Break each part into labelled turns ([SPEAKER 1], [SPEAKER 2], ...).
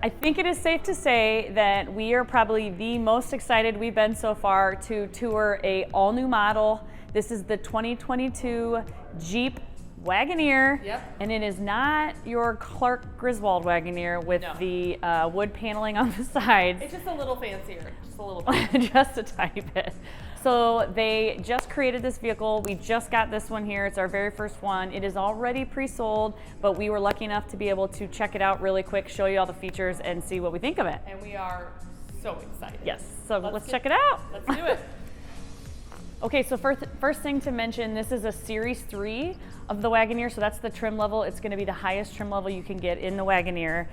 [SPEAKER 1] I think it is safe to say that we are probably the most excited we've been so far to tour a all-new model. This is the 2022 Jeep Wagoneer,
[SPEAKER 2] Yep.
[SPEAKER 1] And it is not your Clark Griswold Wagoneer with the wood paneling on the sides.
[SPEAKER 2] It's just a little fancier, just a little bit.
[SPEAKER 1] Just a tiny bit. So they just created this vehicle. We just got this one here. It's our very first one. It is already pre-sold, but we were lucky enough to be able to check it out really quick, show you all the features, and see what we think of it.
[SPEAKER 2] And we are so excited.
[SPEAKER 1] Yes, so let's check it out.
[SPEAKER 2] Let's do it.
[SPEAKER 1] Okay, so first thing to mention, this is a Series 3 of the Wagoneer, so that's the trim level. It's gonna be the highest trim level you can get in the Wagoneer.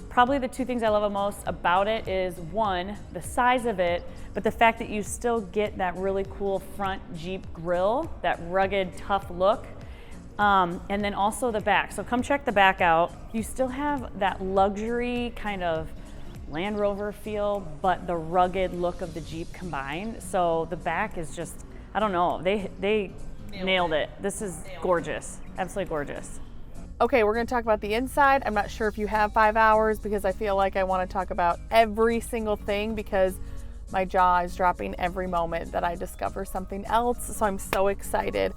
[SPEAKER 1] Probably the two things I love most about it is, one, the size of it, but the fact that you still get that really cool front Jeep grille, that rugged, tough look, and then also the back. So come check the back out. You still have that luxury kind of Land Rover feel, but the rugged look of the Jeep combined. So the back is just, I don't know, they nailed it. This is gorgeous, absolutely gorgeous.
[SPEAKER 2] Okay, we're gonna talk about the inside. I'm not sure if you have 5 hours because I feel like I wanna talk about every single thing because my jaw is dropping every moment that I discover something else. So I'm so excited.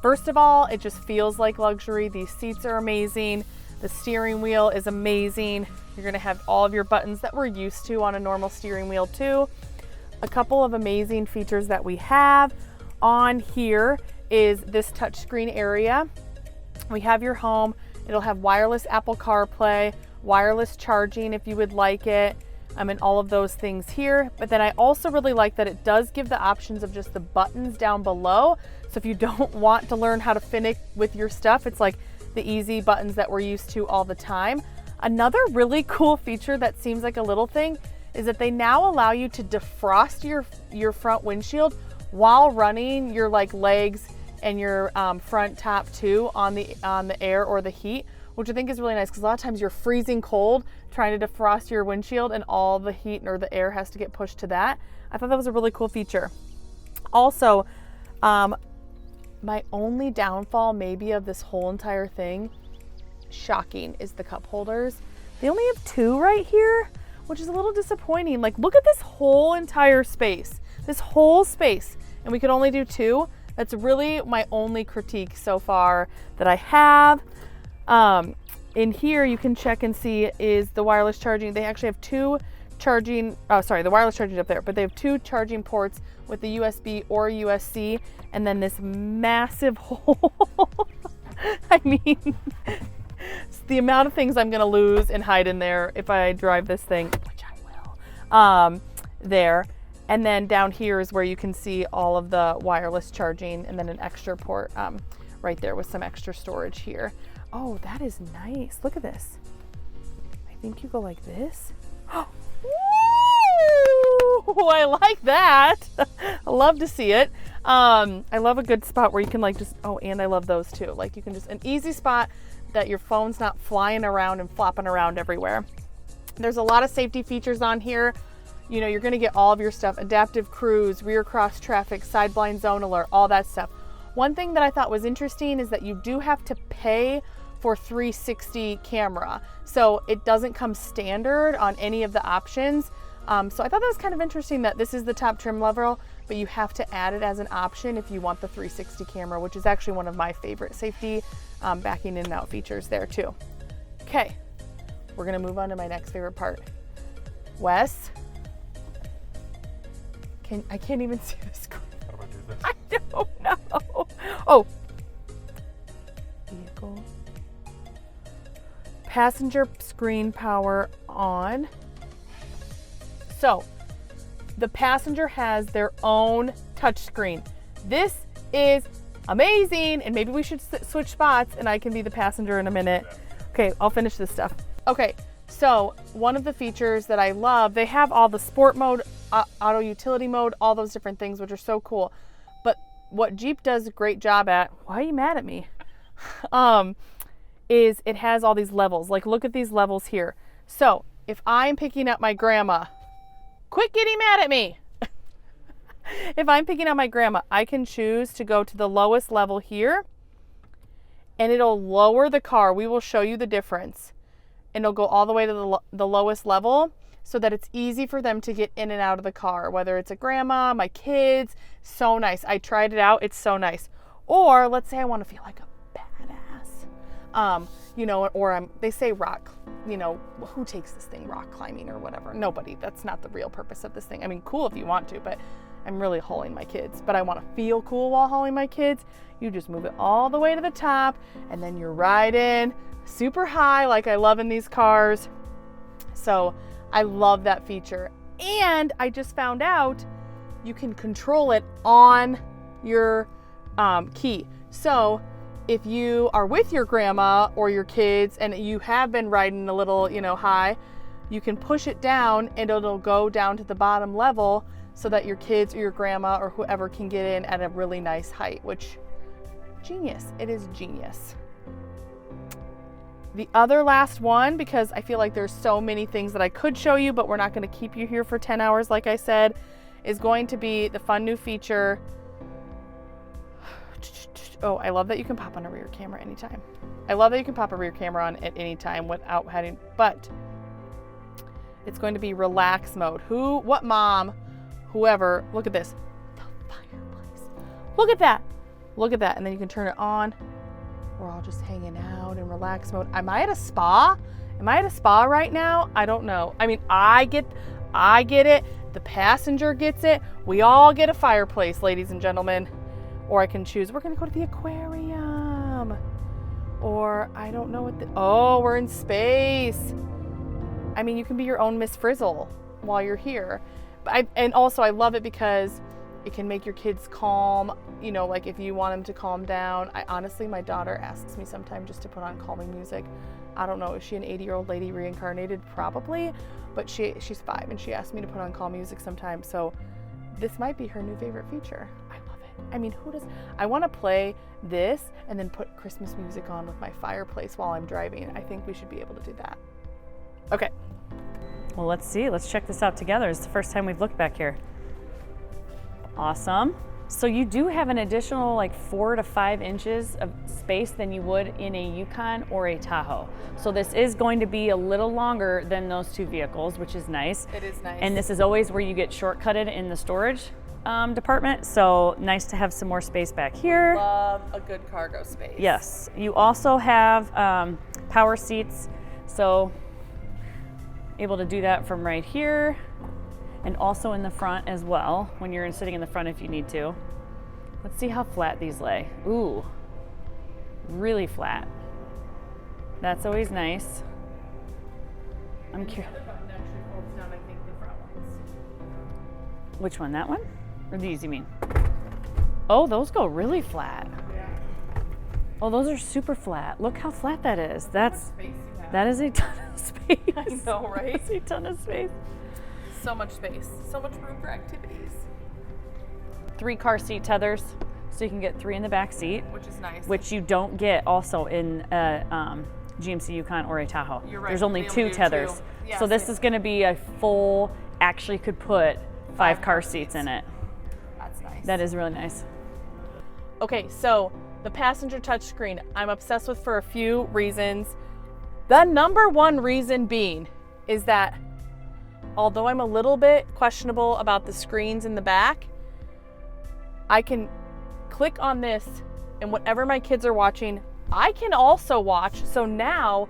[SPEAKER 2] First of all, it just feels like luxury. These seats are amazing. The steering wheel is amazing. You're gonna have all of your buttons that we're used to on a normal steering wheel too. A couple of amazing features that we have on here is this touchscreen area. We have your home. It'll have wireless Apple CarPlay, wireless charging if you would like it, and all of those things here. But then I also really like that it does give the options of just the buttons down below. So if you don't want to learn how to finish with your stuff, it's like the easy buttons that we're used to all the time. Another really cool feature that seems like a little thing is that they now allow you to defrost your front windshield while running your legs and your front top too on the air or the heat, which I think is really nice because a lot of times you're freezing cold trying to defrost your windshield and all the heat or the air has to get pushed to that. I thought that was a really cool feature. Also, my only downfall maybe of this whole entire thing, shocking, is the cup holders. They only have 2 right here, which is a little disappointing. Like, look at this whole entire space, and we could only do 2. That's really my only critique so far that I have. In here, you can check and see is the wireless charging. They actually have 2 charging, the wireless charging is up there, but they have 2 charging ports with the USB or USB, and then this massive hole. I mean, the amount of things I'm gonna lose and hide in there if I drive this thing, which I will, there. And then down here is where you can see all of the wireless charging and then an extra port right there with some extra storage here. Oh, that is nice. Look at this. I think you go like this. Ooh, I like that. I love to see it. I love a good spot where you can and I love those too. Like you can just, an easy spot that your phone's not flying around and flopping around everywhere. There's a lot of safety features on here. You know, you're gonna get all of your stuff, adaptive cruise, rear cross traffic, side blind zone alert, all that stuff. One thing that I thought was interesting is that you do have to pay for 360 camera. So it doesn't come standard on any of the options. So I thought that was kind of interesting that this is the top trim level, but you have to add it as an option if you want the 360 camera, which is actually one of my favorite safety backing in and out features there too. Okay, we're gonna move on to my next favorite part. Wes, I can't even see the screen.
[SPEAKER 3] How do I do this?
[SPEAKER 2] I don't know. Oh, vehicle. Passenger screen power on. So the passenger has their own touch screen. This is amazing. And maybe we should switch spots and I can be the passenger in a minute. Okay, I'll finish this stuff. Okay, so one of the features that I love, they have all the sport mode, auto utility mode, all those different things, which are so cool. But what Jeep does a great job at, why are you mad at me? Is it has all these levels. Like, look at these levels here. So if I'm picking up my grandma, quit getting mad at me. If I'm picking up my grandma, I can choose to go to the lowest level here and it'll lower the car. We will show you the difference. and it'll go all the way to the lowest level so that it's easy for them to get in and out of the car, whether it's a grandma, my kids. So nice. I tried it out. It's so nice. Or let's say I want to feel like a badass, you know, or they say rock, you know, who takes this thing rock climbing or whatever? Nobody. That's not the real purpose of this thing. I mean, cool if you want to, but I'm really hauling my kids. But I want to feel cool while hauling my kids. You just move it all the way to the top, and then you're riding super high like I love in these cars. So I love that feature. And I just found out you can control it on your key. So if you are with your grandma or your kids and you have been riding a little, you know, high, you can push it down and it'll go down to the bottom level so that your kids or your grandma or whoever can get in at a really nice height, which genius. It is genius. The other last one, because I feel like there's so many things that I could show you, but we're not going to keep you here for 10 hours, like I said, is going to be the fun new feature. Oh, I love that you can pop on a rear camera anytime. I love that you can pop a rear camera on at any time without having, but it's going to be relax mode. What mom, whoever, look at this. The fireplace. Look at that. Look at that. And then you can turn it on. We're all just hanging out in relax mode. Am I at a spa? Am I at a spa right now? I don't know. I mean, I get it. The passenger gets it. We all get a fireplace, ladies and gentlemen. Or I can choose, we're gonna go to the aquarium. Or I don't know oh, we're in space. I mean, you can be your own Miss Frizzle while you're here. And also I love it because it can make your kids calm, you know, like if you want them to calm down. Honestly, my daughter asks me sometimes just to put on calming music. I don't know, is she an 80-year-old lady reincarnated? Probably, but she's 5 and she asked me to put on calm music sometimes. So this might be her new favorite feature. I love it. I mean, I want to play this and then put Christmas music on with my fireplace while I'm driving. I think we should be able to do that. Okay.
[SPEAKER 1] Well, let's see. Let's check this out together. It's the first time we've looked back here. Awesome. So you do have an additional like 4 to 5 inches of space than you would in a Yukon or a Tahoe. So this is going to be a little longer than those two vehicles, which is nice.
[SPEAKER 2] It is nice.
[SPEAKER 1] And this is always where you get shortcutted in the storage department. So nice to have some more space back here.
[SPEAKER 2] Love a good cargo space.
[SPEAKER 1] Yes. You also have power seats. So able to do that from right here. And also in the front as well, when you're sitting in the front if you need to. Let's see how flat these lay. Ooh, really flat. That's always nice. I'm curious. Which one, that one? Or these, you mean? Oh, those go really flat.
[SPEAKER 2] Yeah.
[SPEAKER 1] Oh, those are super flat. Look how flat that is. That is a ton of space.
[SPEAKER 2] I know, right?
[SPEAKER 1] That's a ton of space.
[SPEAKER 2] So much space, so much room for activities.
[SPEAKER 1] 3 car seat tethers, so you can get 3 in the back seat,
[SPEAKER 2] Which is nice.
[SPEAKER 1] which you don't get also in a GMC Yukon or a Tahoe.
[SPEAKER 2] You're right.
[SPEAKER 1] There's only
[SPEAKER 2] They
[SPEAKER 1] 2
[SPEAKER 2] only do
[SPEAKER 1] tethers.
[SPEAKER 2] 2. Yeah,
[SPEAKER 1] So this
[SPEAKER 2] same.
[SPEAKER 1] is going to be a full, actually could put 5 car
[SPEAKER 2] car
[SPEAKER 1] seats
[SPEAKER 2] seats.
[SPEAKER 1] in it.
[SPEAKER 2] That's nice.
[SPEAKER 1] That is really nice.
[SPEAKER 2] Okay, so the passenger touchscreen, I'm obsessed with for a few reasons. The number one reason being is that although I'm a little bit questionable about the screens in the back, I can click on this and whatever my kids are watching, I can also watch. So now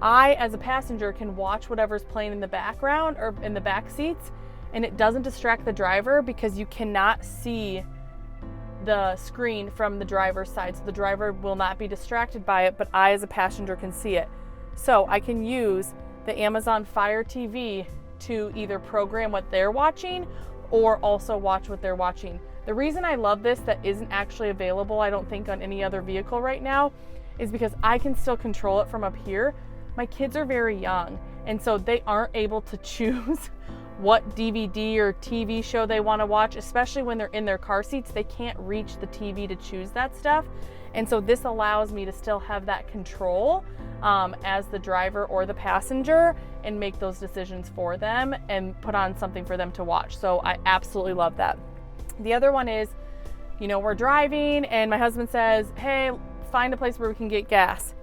[SPEAKER 2] I, as a passenger, can watch whatever's playing in the background or in the back seats, and it doesn't distract the driver because you cannot see the screen from the driver's side. So the driver will not be distracted by it, but I, as a passenger, can see it. So I can use the Amazon Fire TV to either program what they're watching or also watch what they're watching. The reason I love this that isn't actually available, I don't think, on any other vehicle right now, is because I can still control it from up here. My kids are very young, and so they aren't able to choose what DVD or TV show they want to watch, especially when they're in their car seats. They can't reach the TV to choose that stuff. And so this allows me to still have that control as the driver or the passenger and make those decisions for them and put on something for them to watch. So I absolutely love that. The other one is, you know, we're driving and my husband says, hey, find a place where we can get gas.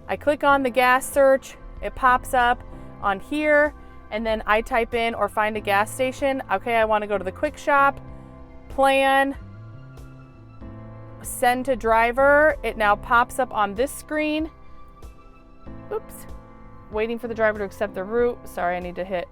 [SPEAKER 2] I click on the gas search it pops up on here, and then I type in or find a gas station. Okay, I want to go to the quick shop, plan, send to driver. It now pops up on this screen. Oops, waiting for the driver to accept the route. Sorry, I need to hit,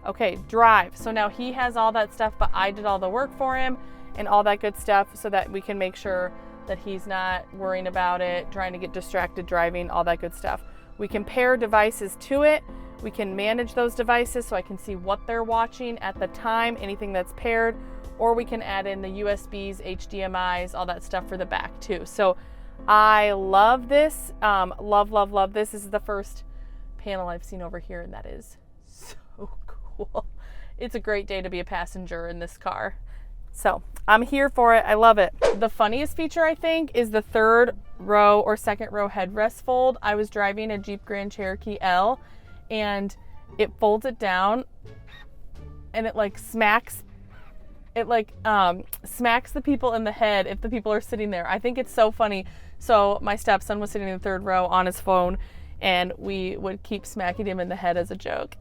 [SPEAKER 2] okay, drive. So now he has all that stuff, but I did all the work for him and all that good stuff so that we can make sure that he's not worrying about it, trying to get distracted driving, all that good stuff. We can pair devices to it. We can manage those devices so I can see what they're watching at the time, anything that's paired, or we can add in the USBs, HDMIs, all that stuff for the back too. So I love this, love this. This is the first panel I've seen over here, and that is so cool. It's a great day to be a passenger in this car. So I'm here for it. I love it. The funniest feature, I think, is the third row or second row headrest fold. I was driving a Jeep Grand Cherokee L, and it folds it down, and it like smacks the people in the head if the people are sitting there. I think it's so funny. So my stepson was sitting in the third row on his phone, and we would keep smacking him in the head as a joke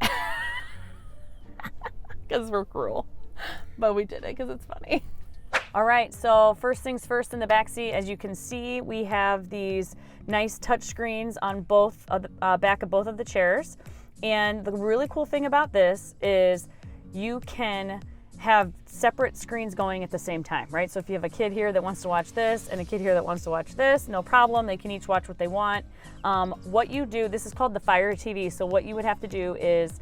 [SPEAKER 2] because we're cruel. But we did it because it's funny.
[SPEAKER 1] All right, so first things first, in the back seat, as you can see, we have these nice touch screens on both of the back of both of the chairs. And the really cool thing about this is you can have separate screens going at the same time, right? So if you have a kid here that wants to watch this and a kid here that wants to watch this, no problem. They can each watch what they want. What you do, this is called the Fire TV. So what you would have to do is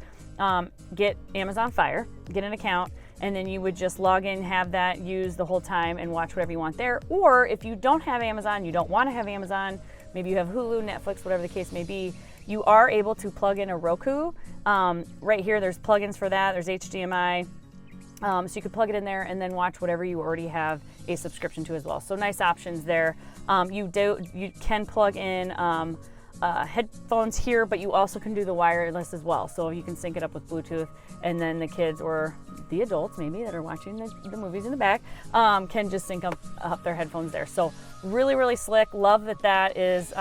[SPEAKER 1] get Amazon Fire, get an account, and then you would just log in, have that used the whole time, and watch whatever you want there. Or if you don't have Amazon, you don't want to have Amazon, maybe you have Hulu, Netflix, whatever the case may be, you are able to plug in a Roku. Right here, there's plugins for that. There's HDMI. So you could plug it in there and then watch whatever you already have a subscription to as well. So nice options there. You can plug in headphones here, but you also can do the wireless as well. So you can sync it up with Bluetooth, and then the kids or the adults maybe that are watching the movies in the back can just sync up their headphones there. So really, really slick. Love that is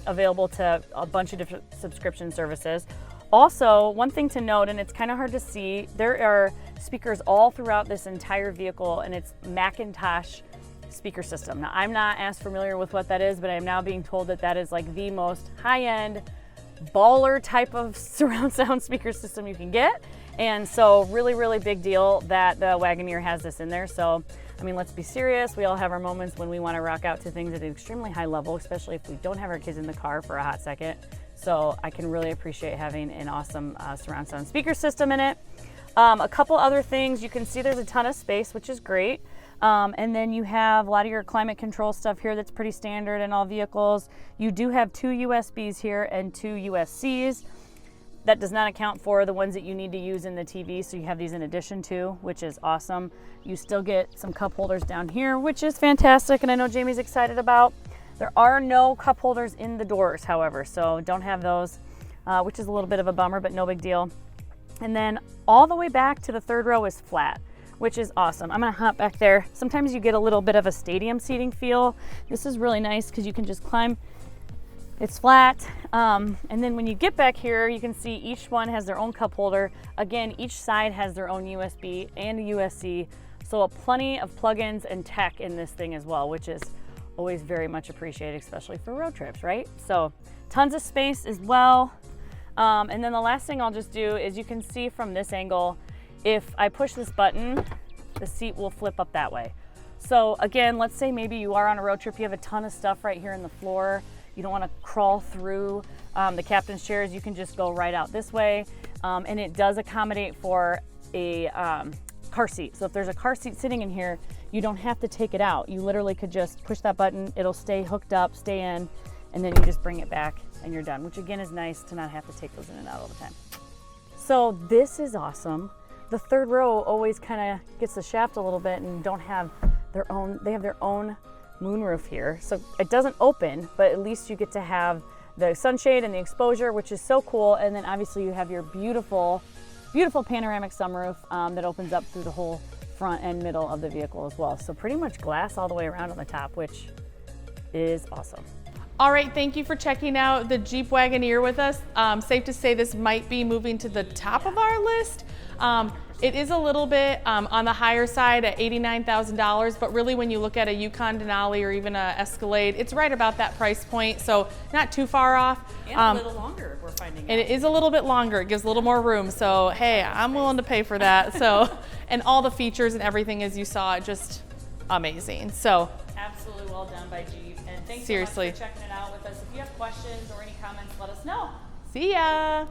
[SPEAKER 1] available to a bunch of different subscription services. Also, one thing to note, and it's kind of hard to see, there are speakers all throughout this entire vehicle, and it's Macintosh speaker system. Now, I'm not as familiar with what that is, but I'm now being told that is like the most high-end baller type of surround sound speaker system you can get. And so really, really big deal that the Wagoneer has this in there. So, I mean, let's be serious. We all have our moments when we want to rock out to things at an extremely high level, especially if we don't have our kids in the car for a hot second. So I can really appreciate having an awesome surround sound speaker system in it. A couple other things, you can see there's a ton of space, which is great. And then you have a lot of your climate control stuff here that's pretty standard in all vehicles. You do have 2 USBs here and 2 USB-Cs. That does not account for the ones that you need to use in the TV, so you have these in addition to, which is awesome. You still get some cup holders down here, which is fantastic, and I know Jamie's excited about. There are no cup holders in the doors, however, so don't have those, which is a little bit of a bummer, but no big deal. And then all the way back to the third row is flat, which is awesome. I'm gonna hop back there. Sometimes you get a little bit of a stadium seating feel. This is really nice because you can just climb. It's flat. And then when you get back here, you can see each one has their own cup holder. Again, each side has their own USB and a USB. So plenty of plugins and tech in this thing as well, which is always very much appreciated, especially for road trips, right? So tons of space as well. And then the last thing I'll just do is you can see from this angle, if I push this button, the seat will flip up that way. So again, let's say maybe you are on a road trip, you have a ton of stuff right here in the floor. You don't want to crawl through the captain's chairs. You can just go right out this way. And it does accommodate for a car seat. So if there's a car seat sitting in here, you don't have to take it out. You literally could just push that button. It'll stay hooked up, stay in, and then you just bring it back and you're done, which again is nice to not have to take those in and out all the time. So this is awesome. The third row always kind of gets the shaft a little bit and don't have their own, they have their own moonroof here. So it doesn't open, but at least you get to have the sunshade and the exposure, which is so cool. And then obviously you have your beautiful, beautiful panoramic sunroof that opens up through the whole front and middle of the vehicle as well. So pretty much glass all the way around on the top, which is awesome.
[SPEAKER 2] All right, thank you for checking out the Jeep Wagoneer with us. Safe to say this might be moving to the top of our list. It is a little bit on the higher side at $89,000, but really when you look at a Yukon Denali or even a Escalade, it's right about that price point, so not too far off.
[SPEAKER 1] And a little longer, we're finding out.
[SPEAKER 2] And it is a little bit longer. It gives a little more room, so hey, I'm willing to pay for that. So, and all the features and everything, as you saw, just amazing. So
[SPEAKER 1] absolutely well done by Jeep. And thanks
[SPEAKER 2] seriously
[SPEAKER 1] so much for checking it out with us. If you have questions or any comments, let us know.
[SPEAKER 2] See ya.